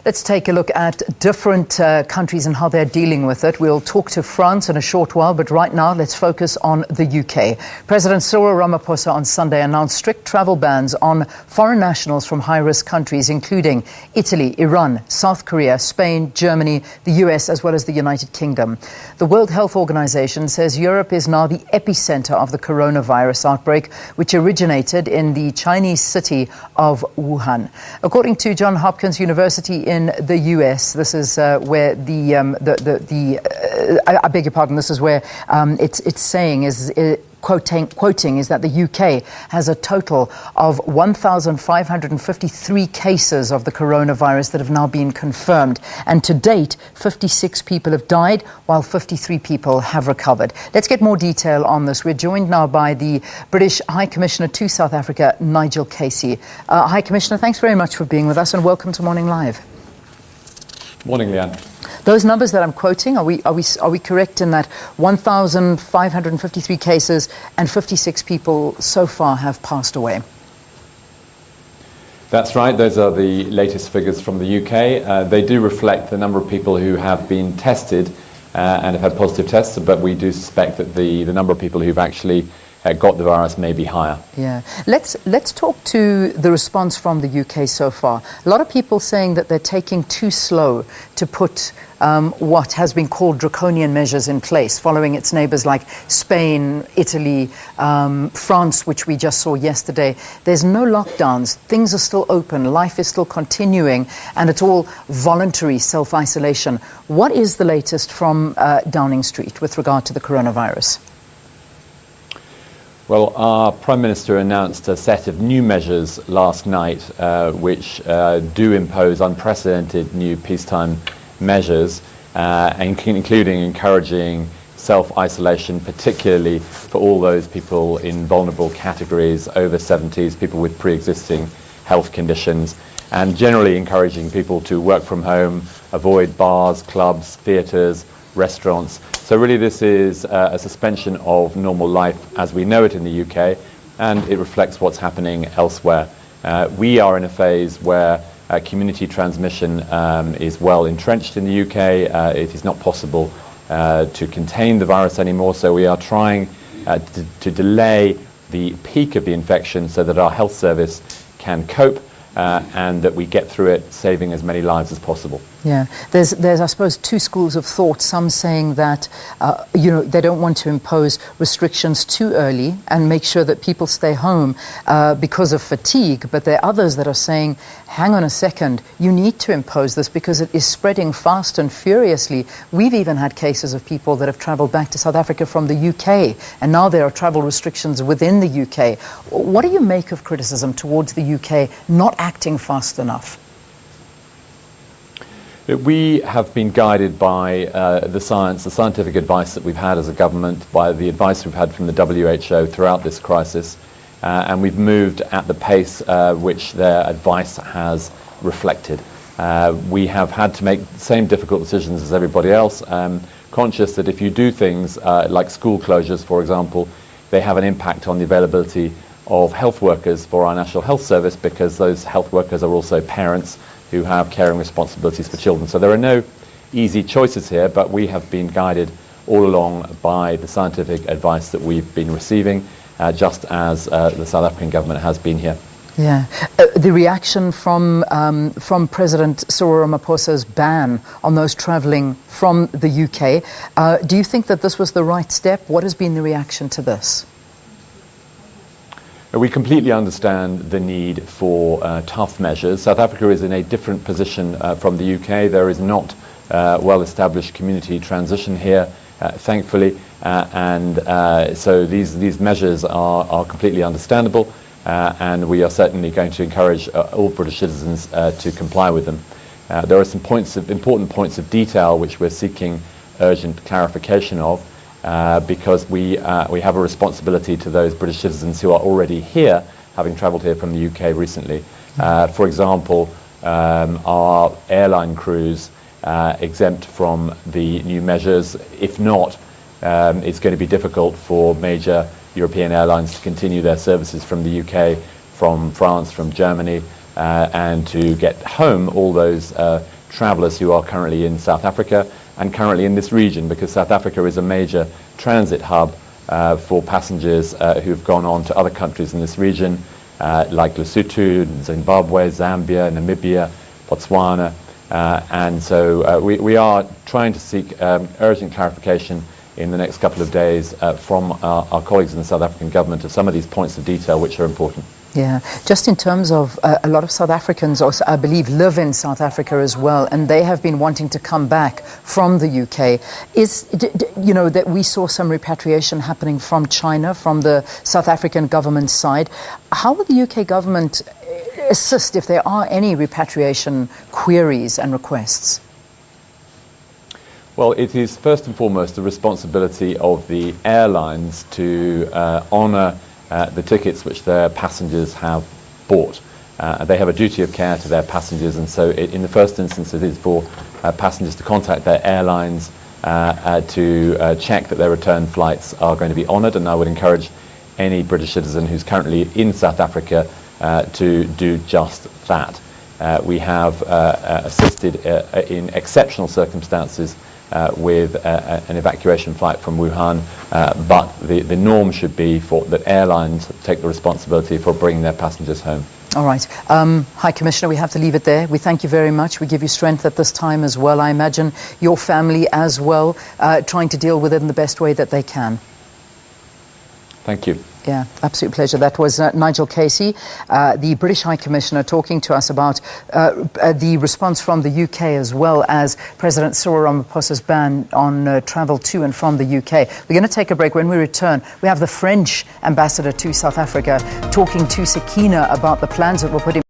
Let's take a look at different countries and how they're dealing with it. We'll talk to France in a short while, but right now let's focus on the UK. President Cyril Ramaphosa on Sunday announced strict travel bans on foreign nationals from high-risk countries, including Italy, Iran, South Korea, Spain, Germany, the US, as well as the United Kingdom. The World Health Organization says Europe is now the epicenter of the coronavirus outbreak, which originated in the Chinese city of Wuhan. According to Johns Hopkins University in the US, this is where I beg your pardon, this is where it's saying is quoting is that the UK has a total of 1,553 cases of the coronavirus that have now been confirmed. And to date, 56 people have died, while 53 people have recovered. Let's get more detail on this. We're joined now by the British High Commissioner to South Africa, Nigel Casey. High Commissioner, thanks very much for being with us and welcome to Morning Live. Morning, Leanne. Those numbers that I'm quoting, are we correct in that 1,553 cases and 56 people so far have passed away? That's right. Those are the latest figures from the UK. They do reflect the number of people who have been tested and have had positive tests, but we do suspect that the number of people who've actually got the virus may be higher. Yeah. Let's talk to the response from the UK so far. A lot of people saying that they're taking too slow to put what has been called draconian measures in place, following its neighbours like Spain, Italy, France, which we just saw yesterday. There's no lockdowns. Things are still open. Life is still continuing, and it's all voluntary self-isolation. What is the latest from Downing Street with regard to the coronavirus? Well, our Prime Minister announced a set of new measures last night, which do impose unprecedented new peacetime measures, including encouraging self-isolation, particularly for all those people in vulnerable categories, over 70s, people with pre-existing health conditions, and generally encouraging people to work from home, avoid bars, clubs, theatres, restaurants. So really this is a suspension of normal life as we know it in the UK, and it reflects what's happening elsewhere. We are in a phase where community transmission is well entrenched in the UK. It is not possible to contain the virus anymore, so we are trying to delay the peak of the infection so that our health service can cope and that we get through it saving as many lives as possible. Yeah, there's I suppose two schools of thought. Some saying that they don't want to impose restrictions too early and make sure that people stay home because of fatigue. But there are others that are saying, hang on a second, you need to impose this because it is spreading fast and furiously. We've even had cases of people that have travelled back to South Africa from the UK, and now there are travel restrictions within the UK. What do you make of criticism towards the UK not acting fast enough? We have been guided by the scientific advice that we've had as a government, by the advice we've had from the WHO throughout this crisis, and we've moved at the pace which their advice has reflected. We have had to make the same difficult decisions as everybody else, conscious that if you do things like school closures, for example, they have an impact on the availability of health workers for our National Health Service, because those health workers are also parents who have caring responsibilities for children. So there are no easy choices here, but we have been guided all along by the scientific advice that we've been receiving, just as the South African government has been here. Yeah. The reaction from President Cyril Ramaphosa's ban on those travelling from the UK, do you think that this was the right step? What has been the reaction to this? We completely understand the need for tough measures. South Africa is in a different position from the UK. There is not well-established community transition here, thankfully, and so these measures are completely understandable, and we are certainly going to encourage all British citizens to comply with them. There are some important points of detail which we're seeking urgent clarification of, because we have a responsibility to those British citizens who are already here, having travelled here from the UK recently. For example, our airline crews exempt from the new measures. If not, it's going to be difficult for major European airlines to continue their services from the UK, from France, from Germany, and to get home all those travellers who are currently in South Africa and currently in this region, because South Africa is a major transit hub for passengers who've gone on to other countries in this region, like Lesotho, Zimbabwe, Zambia, Namibia, Botswana. And so we are trying to seek urgent clarification in the next couple of days from our colleagues in the South African government of some of these points of detail which are important. Yeah, just in terms of a lot of South Africans also, I believe, live in South Africa as well, and they have been wanting to come back from the UK. You know, that we saw some repatriation happening from China, from the South African government side. How will the UK government assist if there are any repatriation queries and requests? Well, it is first and foremost the responsibility of the airlines to honour the tickets which their passengers have bought. They have a duty of care to their passengers, and so in the first instance it is for passengers to contact their airlines to check that their return flights are going to be honoured, and I would encourage any British citizen who's currently in South Africa to do just that. We have assisted in exceptional circumstances with an evacuation flight from Wuhan, but the norm should be for that airlines take the responsibility for bringing their passengers home. All right. High Commissioner, we have to leave it there. We thank you very much. We give you strength at this time as well. I imagine your family as well, trying to deal with it in the best way that they can. Thank you. Yeah, absolute pleasure. That was Nigel Casey, the British High Commissioner, talking to us about the response from the UK as well as President Cyril Ramaphosa's ban on travel to and from the UK. We're going to take a break. When we return, we have the French ambassador to South Africa talking to Sakina about the plans that were put in